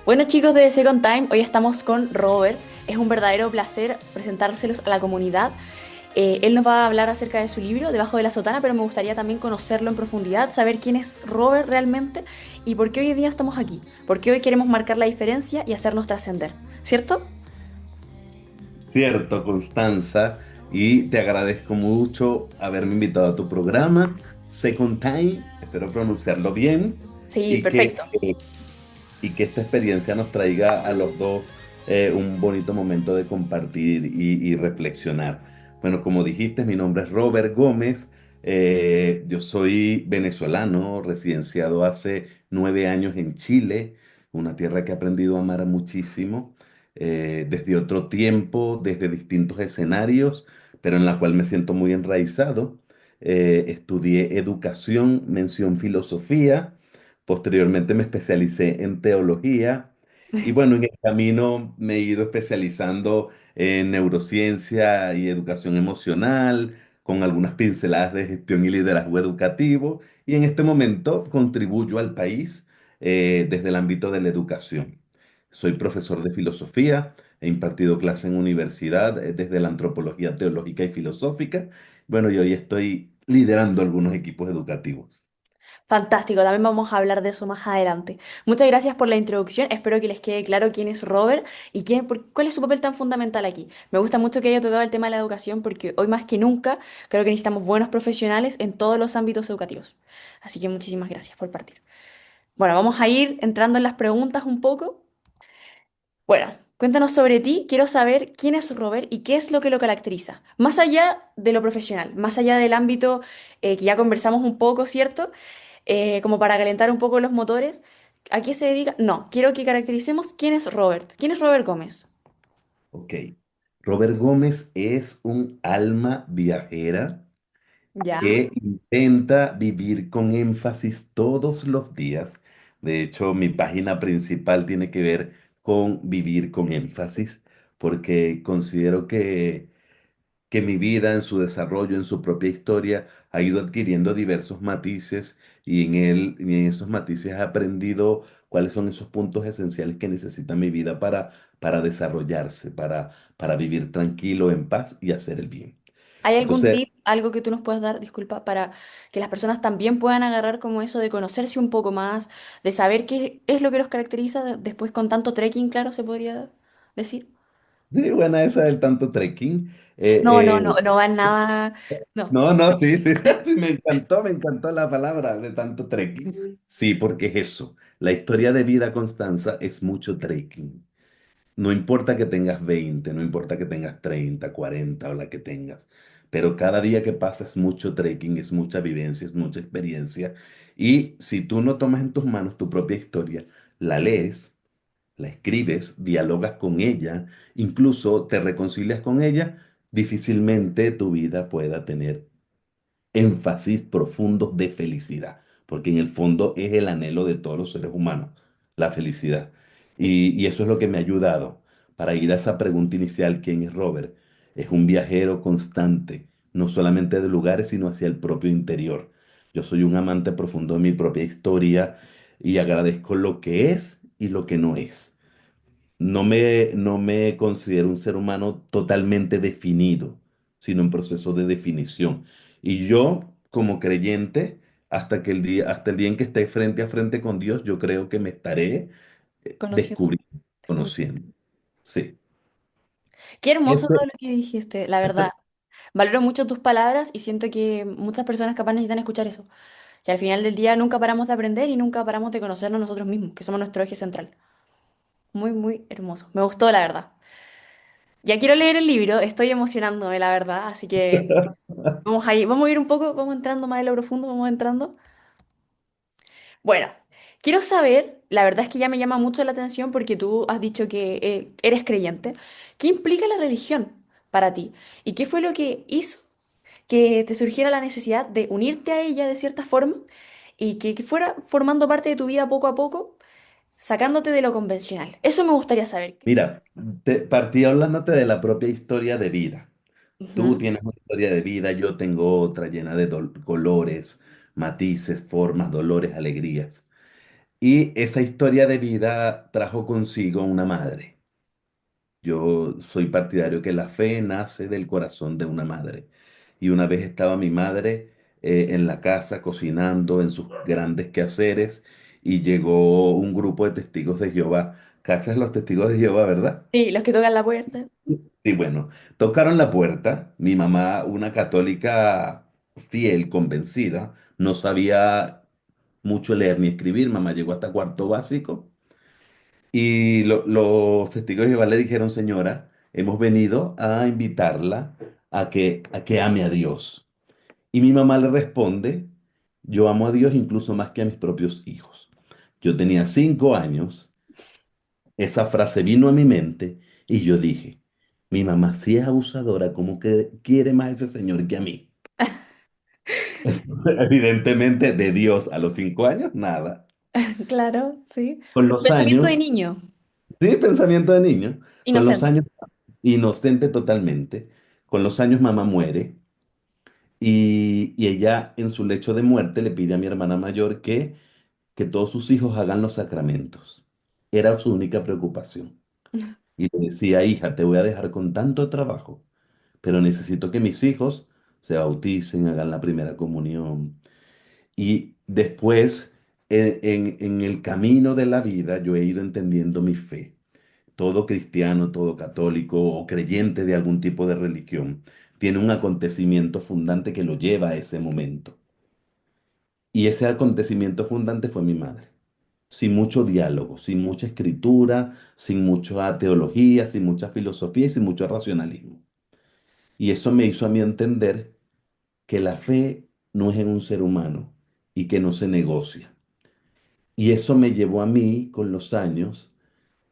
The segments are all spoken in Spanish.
Bueno chicos de Second Time, hoy estamos con Robert. Es un verdadero placer presentárselos a la comunidad. Él nos va a hablar acerca de su libro, Debajo de la Sotana, pero me gustaría también conocerlo en profundidad, saber quién es Robert realmente y por qué hoy en día estamos aquí. Por qué hoy queremos marcar la diferencia y hacernos trascender, ¿cierto? Cierto, Constanza, y te agradezco mucho haberme invitado a tu programa, Second Time, espero pronunciarlo bien, Sí, y que, perfecto. y que esta experiencia nos traiga a los dos un bonito momento de compartir y reflexionar. Bueno, como dijiste, mi nombre es Robert Gómez, yo soy venezolano, residenciado hace 9 años en Chile, una tierra que he aprendido a amar muchísimo desde otro tiempo, desde distintos escenarios, pero en la cual me siento muy enraizado. Estudié educación, mención filosofía, posteriormente me especialicé en teología y bueno, en el camino me he ido especializando en neurociencia y educación emocional, con algunas pinceladas de gestión y liderazgo educativo, y en este momento contribuyo al país desde el ámbito de la educación. Soy profesor de filosofía, he impartido clases en universidad desde la antropología teológica y filosófica. Bueno, y hoy estoy liderando algunos equipos educativos. Fantástico, también vamos a hablar de eso más adelante. Muchas gracias por la introducción, espero que les quede claro quién es Robert y cuál es su papel tan fundamental aquí. Me gusta mucho que haya tocado el tema de la educación porque hoy más que nunca creo que necesitamos buenos profesionales en todos los ámbitos educativos. Así que muchísimas gracias por partir. Bueno, vamos a ir entrando en las preguntas un poco. Bueno, cuéntanos sobre ti, quiero saber quién es Robert y qué es lo que lo caracteriza, más allá de lo profesional, más allá del ámbito que ya conversamos un poco, ¿cierto? Como para calentar un poco los motores. ¿A qué se dedica? No, quiero que caractericemos quién es Robert. ¿Quién es Robert Gómez? Ok. Robert Gómez es un alma viajera Ya. que intenta vivir con énfasis todos los días. De hecho, mi página principal tiene que ver con vivir con énfasis, porque considero que mi vida en su desarrollo, en su propia historia, ha ido adquiriendo diversos matices y en esos matices he aprendido cuáles son esos puntos esenciales que necesita mi vida para desarrollarse, para vivir tranquilo, en paz y hacer el bien. ¿Hay algún Entonces, tip, algo que tú nos puedas dar, disculpa, para que las personas también puedan agarrar como eso de conocerse un poco más, de saber qué es lo que los caracteriza después con tanto trekking, claro, se podría decir? sí, buena esa del tanto trekking. No, no, Eh, no, no va en nada. No. no, no, sí, sí, sí, me encantó la palabra de tanto trekking. Sí, porque es eso. La historia de vida, Constanza, es mucho trekking. No importa que tengas 20, no importa que tengas 30, 40 o la que tengas, pero cada día que pasa es mucho trekking, es mucha vivencia, es mucha experiencia. Y si tú no tomas en tus manos tu propia historia, la lees, la escribes, dialogas con ella, incluso te reconcilias con ella, difícilmente tu vida pueda tener énfasis profundo de felicidad, porque en el fondo es el anhelo de todos los seres humanos, la felicidad. Y eso es lo que me ha ayudado para ir a esa pregunta inicial, ¿quién es Robert? Es un viajero constante, no solamente de lugares, sino hacia el propio interior. Yo soy un amante profundo de mi propia historia y agradezco lo que es y lo que no es. No me considero un ser humano totalmente definido, sino en proceso de definición. Y yo, como creyente, hasta el día en que esté frente a frente con Dios, yo creo que me estaré Conociendo. descubriendo, conociendo. Sí. Qué hermoso Ese, todo lo que dijiste, la verdad. Valoro mucho tus palabras y siento que muchas personas capaz necesitan escuchar eso. Que al final del día nunca paramos de aprender y nunca paramos de conocernos nosotros mismos, que somos nuestro eje central. Muy, muy hermoso. Me gustó, la verdad. Ya quiero leer el libro, estoy emocionándome, la verdad. Así que vamos ahí, vamos a ir un poco, vamos entrando más en lo profundo, vamos entrando. Bueno, quiero saber, la verdad es que ya me llama mucho la atención porque tú has dicho que eres creyente. ¿Qué implica la religión para ti? ¿Y qué fue lo que hizo que te surgiera la necesidad de unirte a ella de cierta forma y que fuera formando parte de tu vida poco a poco, sacándote de lo convencional? Eso me gustaría saber. mira, partí hablándote de la propia historia de vida. Tú Ujú. tienes una historia de vida, yo tengo otra llena de colores, matices, formas, dolores, alegrías. Y esa historia de vida trajo consigo una madre. Yo soy partidario que la fe nace del corazón de una madre. Y una vez estaba mi madre en la casa cocinando en sus grandes quehaceres y llegó un grupo de testigos de Jehová. ¿Cachas los testigos de Jehová, verdad? Sí, los que tocan la puerta. Sí, bueno, tocaron la puerta. Mi mamá, una católica fiel, convencida, no sabía mucho leer ni escribir. Mamá llegó hasta cuarto básico. Y los testigos de Jehová le dijeron, señora, hemos venido a invitarla a que ame a Dios. Y mi mamá le responde, yo amo a Dios incluso más que a mis propios hijos. Yo tenía 5 años, esa frase vino a mi mente y yo dije, mi mamá sí es abusadora, como que quiere más a ese señor que a mí. Evidentemente, de Dios a los 5 años, nada. Claro, sí. Con Un los pensamiento de años, niño, sí, pensamiento de niño, con los inocente. años inocente totalmente. Con los años mamá muere y ella en su lecho de muerte le pide a mi hermana mayor que todos sus hijos hagan los sacramentos. Era su única preocupación. Y le decía, hija, te voy a dejar con tanto trabajo, pero necesito que mis hijos se bauticen, hagan la primera comunión. Y después, en el camino de la vida, yo he ido entendiendo mi fe. Todo cristiano, todo católico o creyente de algún tipo de religión tiene un acontecimiento fundante que lo lleva a ese momento. Y ese acontecimiento fundante fue mi madre. Sin mucho diálogo, sin mucha escritura, sin mucha teología, sin mucha filosofía y sin mucho racionalismo. Y eso me hizo a mí entender que la fe no es en un ser humano y que no se negocia. Y eso me llevó a mí, con los años,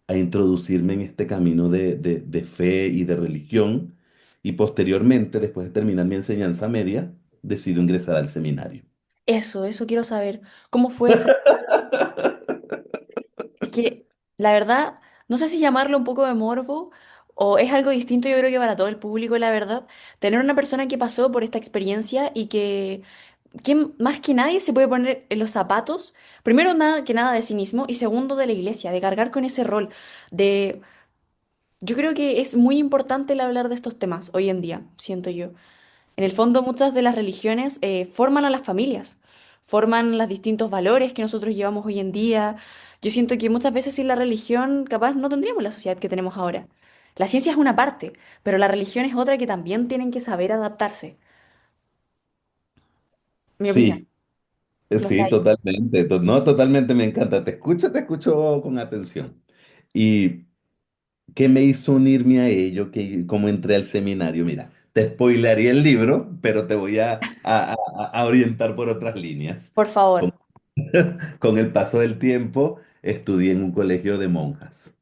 a introducirme en este camino de fe y de religión. Y posteriormente, después de terminar mi enseñanza media, decido ingresar al seminario. Eso quiero saber. ¿Cómo fue ese? Es que, la verdad, no sé si llamarlo un poco de morbo o es algo distinto, yo creo que para todo el público, la verdad, tener una persona que pasó por esta experiencia y que más que nadie se puede poner en los zapatos, primero nada que nada de sí mismo y segundo de la iglesia, de cargar con ese rol, de... Yo creo que es muy importante el hablar de estos temas hoy en día, siento yo. En el fondo, muchas de las religiones forman a las familias, forman los distintos valores que nosotros llevamos hoy en día. Yo siento que muchas veces sin la religión, capaz no tendríamos la sociedad que tenemos ahora. La ciencia es una parte, pero la religión es otra que también tienen que saber adaptarse. Mi opinión. Sí, No sé sí, ahí. totalmente. No, totalmente me encanta. Te escucho con atención. ¿Y qué me hizo unirme a ello? Que como entré al seminario, mira, te spoilearía el libro, pero te voy a orientar por otras líneas. Por favor. Con el paso del tiempo, estudié en un colegio de monjas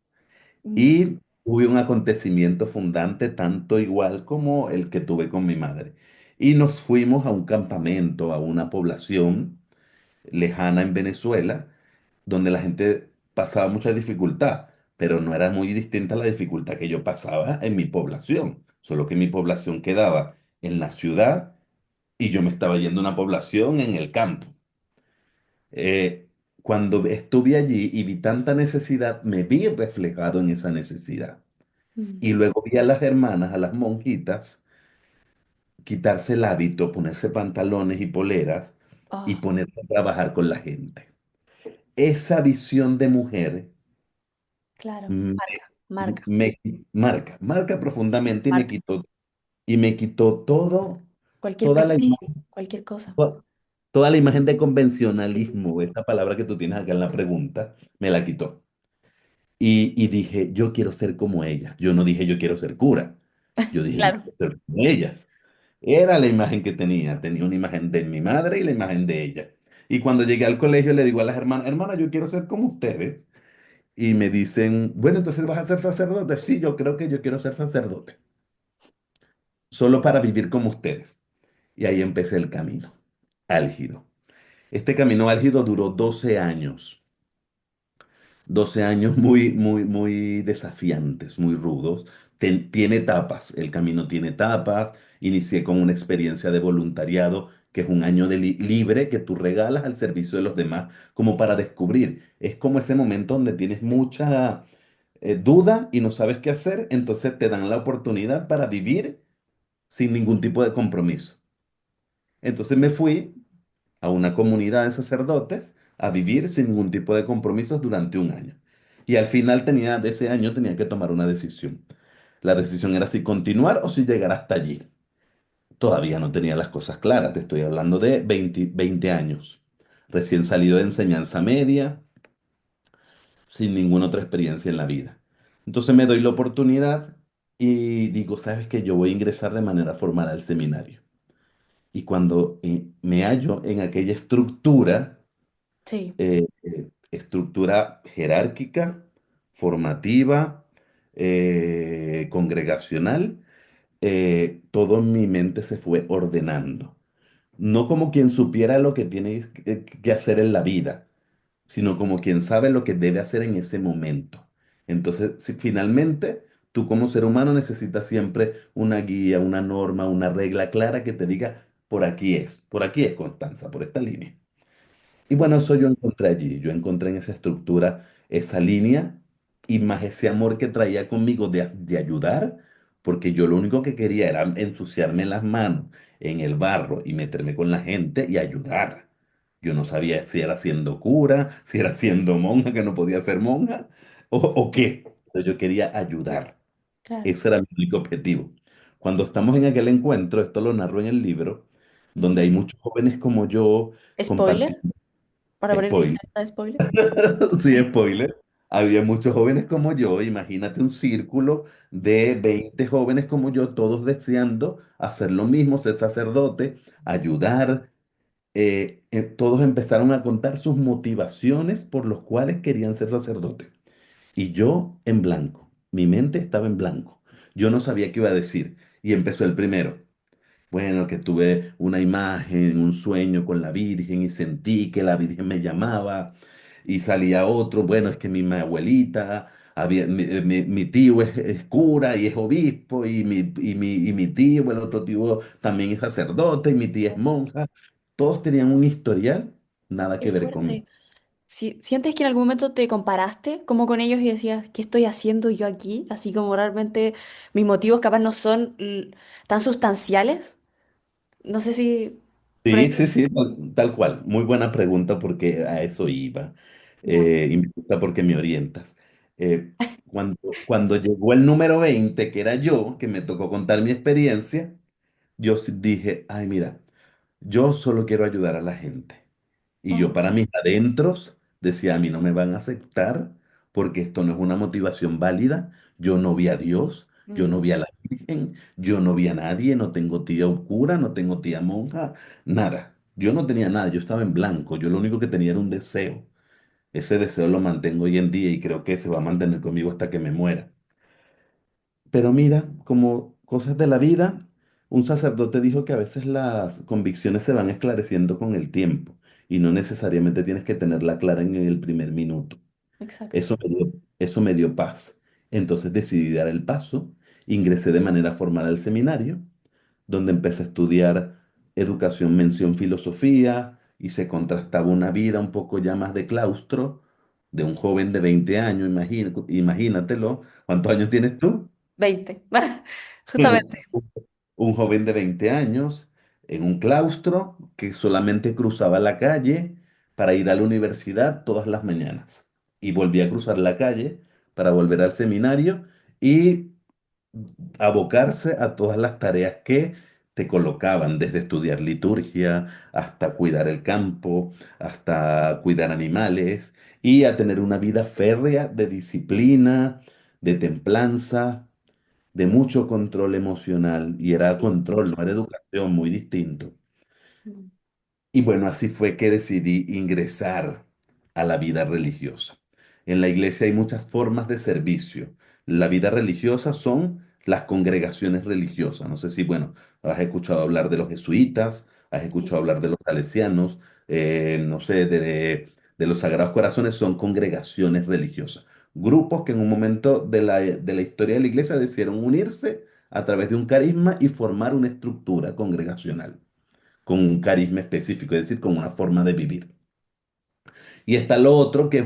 Mm. y hubo un acontecimiento fundante tanto igual como el que tuve con mi madre. Y nos fuimos a un campamento, a una población lejana en Venezuela, donde la gente pasaba mucha dificultad, pero no era muy distinta a la dificultad que yo pasaba en mi población, solo que mi población quedaba en la ciudad y yo me estaba yendo a una población en el campo. Eh, Cuando estuve allí y vi tanta necesidad, me vi reflejado en esa necesidad. Mm. Y luego vi a las hermanas, a las monjitas, quitarse el hábito, ponerse pantalones y poleras y Ah, ponerse a trabajar con la gente. Esa visión de mujer claro. me, Marca, marca, me marca profundamente marca. y me quitó Cualquier toda la prejuicio, imagen, cualquier cosa. toda la imagen de convencionalismo, esta palabra que tú tienes acá en la pregunta, me la quitó. Y dije, yo quiero ser como ellas. Yo no dije, yo quiero ser cura. Yo dije, yo Claro. quiero ser como ellas. Era la imagen que tenía. Tenía una imagen de mi madre y la imagen de ella. Y cuando llegué al colegio le digo a las hermanas, hermana, yo quiero ser como ustedes. Y me dicen, bueno, entonces vas a ser sacerdote. Sí, yo creo que yo quiero ser sacerdote. Solo para vivir como ustedes. Y ahí empecé el camino álgido. Este camino álgido duró 12 años. 12 años muy, muy, muy desafiantes, muy rudos. Tiene etapas, el camino tiene etapas. Inicié con una experiencia de voluntariado que es un año libre que tú regalas al servicio de los demás, como para descubrir. Es como ese momento donde tienes mucha duda y no sabes qué hacer, entonces te dan la oportunidad para vivir sin ningún tipo de compromiso. Entonces me fui a una comunidad de sacerdotes a vivir sin ningún tipo de compromisos durante un año. Y al final de ese año tenía que tomar una decisión. La decisión era si continuar o si llegar hasta allí. Todavía no tenía las cosas claras, te estoy hablando de 20 años. Recién salido de enseñanza media, sin ninguna otra experiencia en la vida. Entonces me doy la oportunidad y digo, ¿sabes qué? Yo voy a ingresar de manera formal al seminario. Y cuando me hallo en aquella Sí, estructura jerárquica, formativa, congregacional, todo en mi mente se fue ordenando. No como quien supiera lo que tiene que hacer en la vida, sino como quien sabe lo que debe hacer en ese momento. Entonces, si finalmente tú como ser humano necesitas siempre una guía, una norma, una regla clara que te diga, por aquí es Constanza, por esta línea. Y bueno, ujú, eso yo encontré allí, yo encontré en esa estructura esa línea y más ese amor que traía conmigo de ayudar, porque yo lo único que quería era ensuciarme las manos en el barro y meterme con la gente y ayudar. Yo no sabía si era siendo cura, si era siendo monja, que no podía ser monja, o qué. Pero yo quería ayudar. claro. Ese era mi único objetivo. Cuando estamos en aquel encuentro, esto lo narro en el libro, donde Ujú. hay muchos jóvenes como yo ¿Spoiler? compartiendo. Para poner mi Spoiler. carta de spoiler. Sí, spoiler. Había muchos jóvenes como yo, imagínate un círculo de 20 jóvenes como yo, todos deseando hacer lo mismo, ser sacerdote, ayudar. Todos empezaron a contar sus motivaciones por los cuales querían ser sacerdote. Y yo en blanco, mi mente estaba en blanco. Yo no sabía qué iba a decir. Y empezó el primero. Bueno, que tuve una imagen, un sueño con la Virgen y sentí que la Virgen me llamaba y salía otro, bueno, es que mi abuelita, mi tío es cura y es obispo y mi tío, el otro tío también es sacerdote y mi tía es monja. Todos tenían un historial, nada Qué que ver conmigo. fuerte. Si, ¿sientes que en algún momento te comparaste como con ellos y decías, ¿qué estoy haciendo yo aquí? Así como realmente mis motivos capaz no son tan sustanciales. No sé si... por ahí- Sí, sí, sí, tal cual. Muy buena pregunta porque a eso iba. Ya. Y me gusta porque me orientas. Cuando llegó el número 20 que era yo, que me tocó contar mi experiencia, yo sí dije, ay, mira, yo solo quiero ayudar a la gente. Y yo Oh, para mis adentros decía, a mí no me van a aceptar porque esto no es una motivación válida. Yo no vi a Dios, yo mm, no vi a la Virgen, yo no vi a nadie, no tengo tía cura, no tengo tía monja, nada. Yo no tenía nada, yo estaba en blanco, yo lo único que tenía era un deseo. Ese deseo lo mantengo hoy en día y creo que se va a mantener conmigo hasta que me muera. Pero mira, como cosas de la vida, un sacerdote dijo que a veces las convicciones se van esclareciendo con el tiempo y no necesariamente tienes que tenerla clara en el primer minuto. exacto. Eso me dio paz. Entonces decidí dar el paso, ingresé de manera formal al seminario, donde empecé a estudiar educación, mención, filosofía y se contrastaba una vida un poco ya más de claustro, de un joven de 20 años, imagínatelo. ¿Cuántos años tienes tú? 20. Justamente. Un joven de 20 años en un claustro que solamente cruzaba la calle para ir a la universidad todas las mañanas. Y volvía a cruzar la calle para volver al seminario y abocarse a todas las tareas que te colocaban, desde estudiar liturgia hasta cuidar el campo, hasta cuidar animales y a tener una vida férrea de disciplina, de templanza, de mucho control emocional, y era Sí. control, no era educación, muy distinto. Mm, Y bueno, así fue que decidí ingresar a la vida religiosa. En la iglesia hay muchas formas de servicio. La vida religiosa son las congregaciones religiosas. No sé si, bueno, has escuchado hablar de los jesuitas, has escuchado sí. hablar de los salesianos, no sé, de los Sagrados Corazones, son congregaciones religiosas. Grupos que en un momento de la historia de la iglesia decidieron unirse a través de un carisma y formar una estructura congregacional. con un carisma específico, es decir, con una forma de vivir. Y está lo otro, que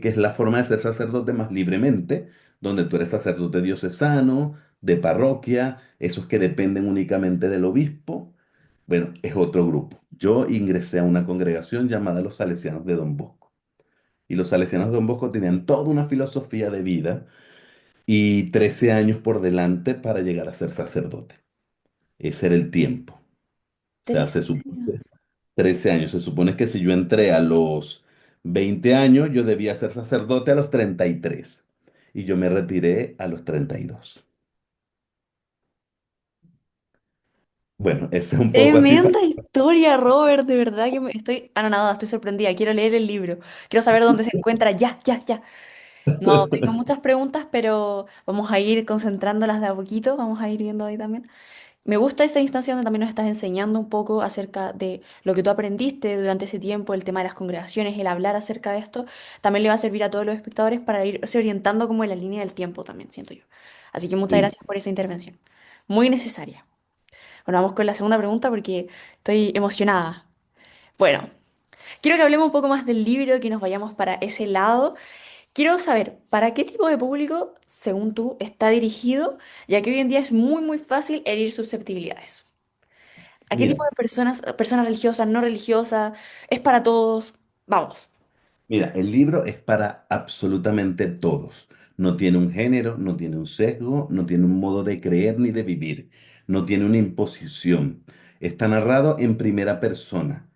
es la forma de ser sacerdote más libremente, donde tú eres sacerdote diocesano, de parroquia, esos que dependen únicamente del obispo. Bueno, es otro grupo. Yo ingresé a una congregación llamada los Salesianos de Don Bosco. Y los Salesianos de Don Bosco tenían toda una filosofía de vida y 13 años por delante para llegar a ser sacerdote. Ese era el tiempo. O sea, 13 años. 13 años. Se supone que si yo entré a los 20 años, yo debía ser sacerdote a los 33. Y yo me retiré a los 32. Bueno, ese es un poco así. Tremenda historia, Robert, de verdad que estoy anonadada, estoy sorprendida, quiero leer el libro, quiero saber dónde se encuentra, ya, ya, ya. No, tengo muchas preguntas, pero vamos a ir concentrándolas de a poquito, vamos a ir viendo ahí también. Me gusta esta instancia donde también nos estás enseñando un poco acerca de lo que tú aprendiste durante ese tiempo, el tema de las congregaciones, el hablar acerca de esto, también le va a servir a todos los espectadores para irse orientando como en la línea del tiempo también, siento yo. Así que muchas Sí. gracias por esa intervención. Muy necesaria. Bueno, vamos con la segunda pregunta porque estoy emocionada. Bueno, quiero que hablemos un poco más del libro, que nos vayamos para ese lado. Quiero saber, ¿para qué tipo de público, según tú, está dirigido? Ya que hoy en día es muy, muy fácil herir susceptibilidades. ¿A qué tipo Mira, de personas, personas religiosas, no religiosas? ¿Es para todos? Vamos. mira, el libro es para absolutamente todos. No tiene un género, no tiene un sesgo, no tiene un modo de creer ni de vivir, no tiene una imposición. Está narrado en primera persona.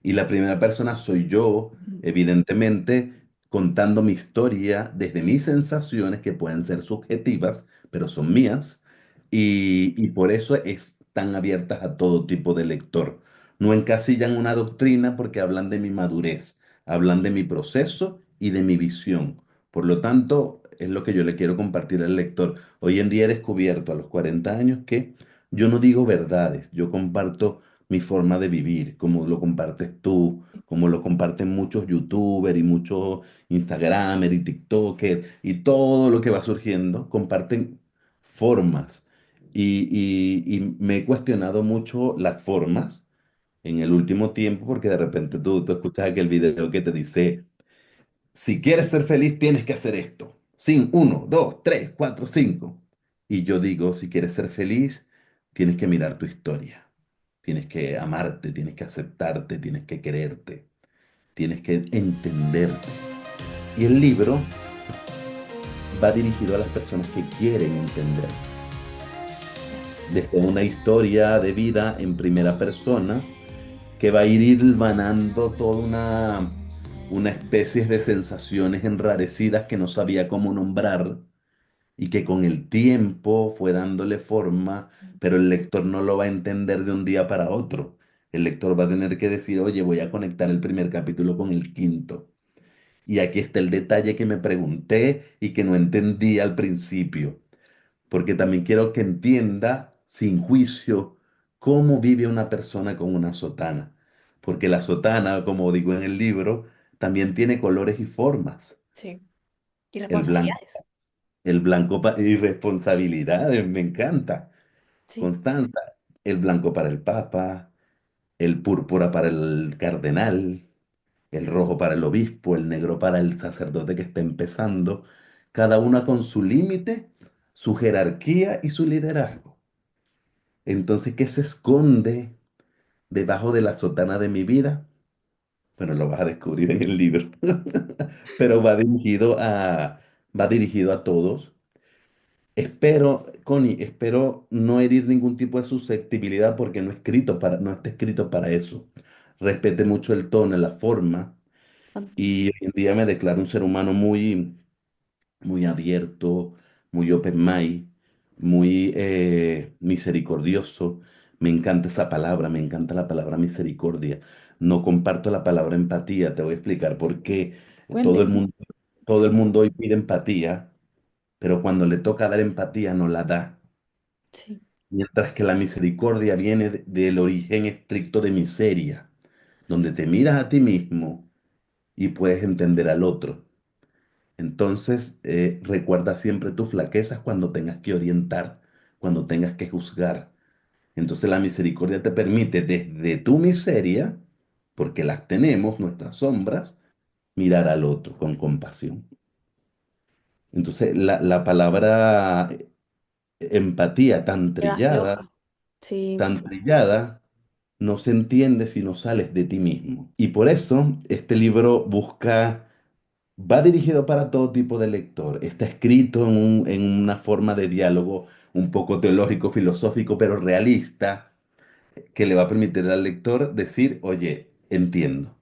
Y la primera persona soy yo, evidentemente, contando mi historia desde mis sensaciones, que pueden ser subjetivas, pero son mías, y por eso están abiertas a todo tipo de lector. No encasillan una doctrina porque hablan de mi madurez, hablan de mi proceso y de mi visión. Por lo tanto, es lo que yo le quiero compartir al lector. Hoy en día he descubierto a los 40 años que yo no digo verdades, yo comparto mi forma de vivir, como lo compartes tú, como lo comparten muchos youtubers y muchos instagramers y tiktokers y todo lo que va surgiendo, comparten formas. Y me he cuestionado mucho las formas en el último tiempo porque de repente tú escuchas aquel video que te dice, si quieres ser feliz tienes que hacer esto. Sin uno, dos, tres, cuatro, cinco. Y yo digo, si quieres ser feliz, tienes que mirar tu historia. Tienes que amarte, tienes que aceptarte, tienes que quererte, tienes que entenderte. Y el libro va dirigido a las personas que quieren entenderse. Desde una historia de vida en primera persona que va a ir hilvanando toda una especie de sensaciones enrarecidas que no sabía cómo nombrar y que con el tiempo fue dándole forma, pero el lector no lo va a entender de un día para otro. El lector va a tener que decir, oye, voy a conectar el primer capítulo con el quinto. Y aquí está el detalle que me pregunté y que no entendí al principio, porque también quiero que entienda sin juicio cómo vive una persona con una sotana, porque la sotana, como digo en el libro, también tiene colores y formas. Sí. Y El blanco, responsabilidades. y responsabilidades, me encanta. Sí. Constanza, el blanco para el papa, el púrpura para el cardenal, el rojo para el obispo, el negro para el sacerdote que está empezando, cada una con su límite, su jerarquía y su liderazgo. Entonces, ¿qué se esconde debajo de la sotana de mi vida? Bueno, lo vas a descubrir en el libro, pero va dirigido a todos. Espero, Connie, espero no herir ningún tipo de susceptibilidad porque no está escrito para eso. Respete mucho el tono, la forma, y hoy en día me declaro un ser humano muy abierto, muy open mind, muy misericordioso. Me encanta esa palabra, me encanta la palabra misericordia. No comparto la palabra empatía, te voy a explicar por qué. Todo el Cuénteme. mundo, todo el mundo hoy pide empatía, pero cuando le toca dar empatía no la da. Sí. Mientras que la misericordia viene del origen estricto de miseria, donde te miras a ti mismo y puedes entender al otro. Entonces, recuerda siempre tus flaquezas cuando tengas que orientar, cuando tengas que juzgar. Entonces la misericordia te permite desde tu miseria, porque las tenemos, nuestras sombras, mirar al otro con compasión. Entonces la palabra empatía Queda floja. Sí, tan trillada, no se entiende si no sales de ti mismo. Y por eso este libro va dirigido para todo tipo de lector. Está escrito en una forma de diálogo un poco teológico, filosófico, pero realista, que le va a permitir al lector decir, oye, entiendo,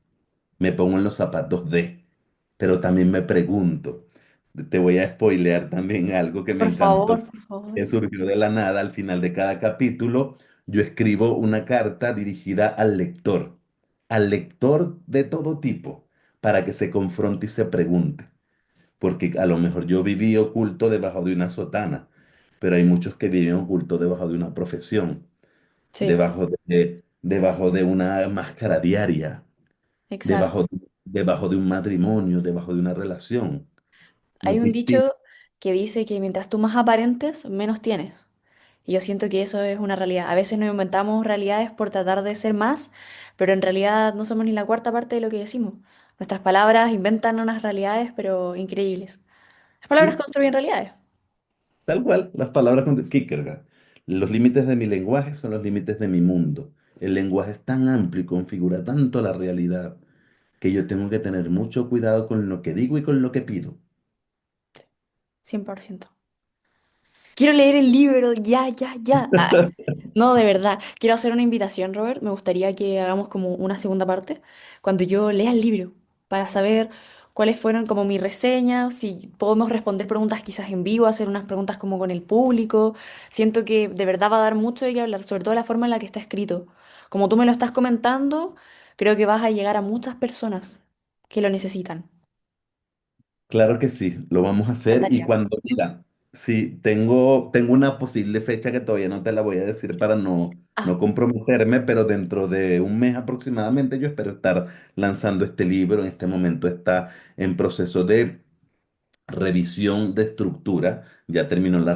me pongo en los zapatos de, pero también me pregunto. Te voy a spoilear también algo que me por encantó, favor, por favor. que surgió de la nada al final de cada capítulo. Yo escribo una carta dirigida al lector de todo tipo, para que se confronte y se pregunte. Porque a lo mejor yo viví oculto debajo de una sotana, pero hay muchos que viven oculto debajo de una profesión, Sí, debajo de una máscara diaria, exacto. debajo de un matrimonio, debajo de una relación. No Hay es un distinto. dicho que dice que mientras tú más aparentes, menos tienes. Y yo siento que eso es una realidad. A veces nos inventamos realidades por tratar de ser más, pero en realidad no somos ni la cuarta parte de lo que decimos. Nuestras palabras inventan unas realidades, pero increíbles. Las palabras Sí, construyen realidades. tal cual, las palabras con Kierkegaard. Los límites de mi lenguaje son los límites de mi mundo. El lenguaje es tan amplio y configura tanto la realidad que yo tengo que tener mucho cuidado con lo que digo y con lo que pido. 100%. Quiero leer el libro, ya, ya, ya. No, de verdad. Quiero hacer una invitación, Robert. Me gustaría que hagamos como una segunda parte cuando yo lea el libro para saber cuáles fueron como mis reseñas, si podemos responder preguntas quizás en vivo, hacer unas preguntas como con el público. Siento que de verdad va a dar mucho de qué hablar, sobre todo la forma en la que está escrito. Como tú me lo estás comentando, creo que vas a llegar a muchas personas que lo necesitan. Claro que sí, lo vamos a Me hacer y encantaría. cuando, mira, sí, tengo una posible fecha que todavía no te la voy a decir para no Ah, comprometerme, pero dentro de un mes aproximadamente yo espero estar lanzando este libro. En este momento está en proceso de revisión de estructura, ya terminó la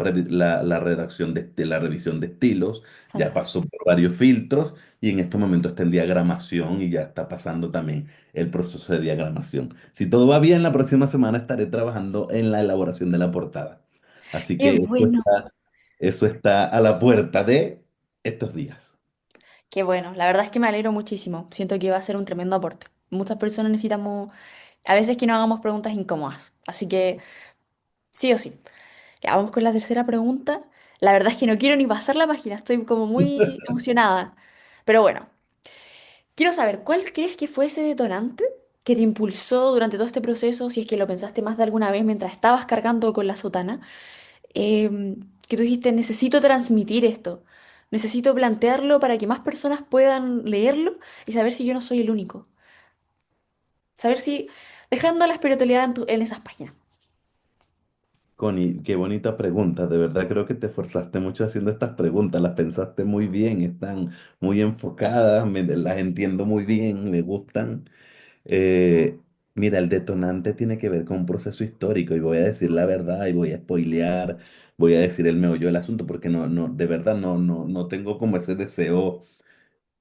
redacción de la revisión de estilos, ya pasó fantástico. por varios filtros y en estos momentos está en diagramación y ya está pasando también el proceso de diagramación. Si todo va bien, la próxima semana estaré trabajando en la elaboración de la portada. Así Qué que bueno. eso está a la puerta de estos días. Qué bueno, la verdad es que me alegro muchísimo. Siento que va a ser un tremendo aporte. Muchas personas necesitamos, a veces que no hagamos preguntas incómodas. Así que sí o sí. Ya, vamos con la tercera pregunta. La verdad es que no quiero ni pasar la página, estoy como muy emocionada. Pero bueno, quiero saber, ¿cuál crees que fue ese detonante que te impulsó durante todo este proceso, si es que lo pensaste más de alguna vez mientras estabas cargando con la sotana? Que tú dijiste, necesito transmitir esto, necesito plantearlo para que más personas puedan leerlo y saber si yo no soy el único, saber si, dejando la espiritualidad en esas páginas. Connie, qué bonita pregunta. De verdad creo que te esforzaste mucho haciendo estas preguntas. Las pensaste muy bien, están muy enfocadas, las entiendo muy bien, me gustan. Eh, Mira, el detonante tiene que ver con un proceso histórico y voy a decir la verdad y voy a spoilear, voy a decir el meollo del asunto porque de verdad no tengo como ese deseo,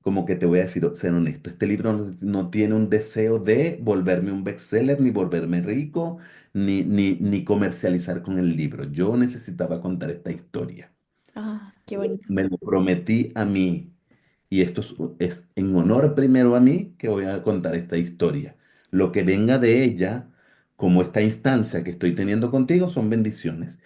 como que te voy a decir, ser honesto, este libro no tiene un deseo de volverme un bestseller, ni volverme rico, ni comercializar con el libro. Yo necesitaba contar esta historia. Ah, qué bonito. Me lo prometí a mí y esto es en honor primero a mí que voy a contar esta historia. Lo que venga de ella, como esta instancia que estoy teniendo contigo, son bendiciones.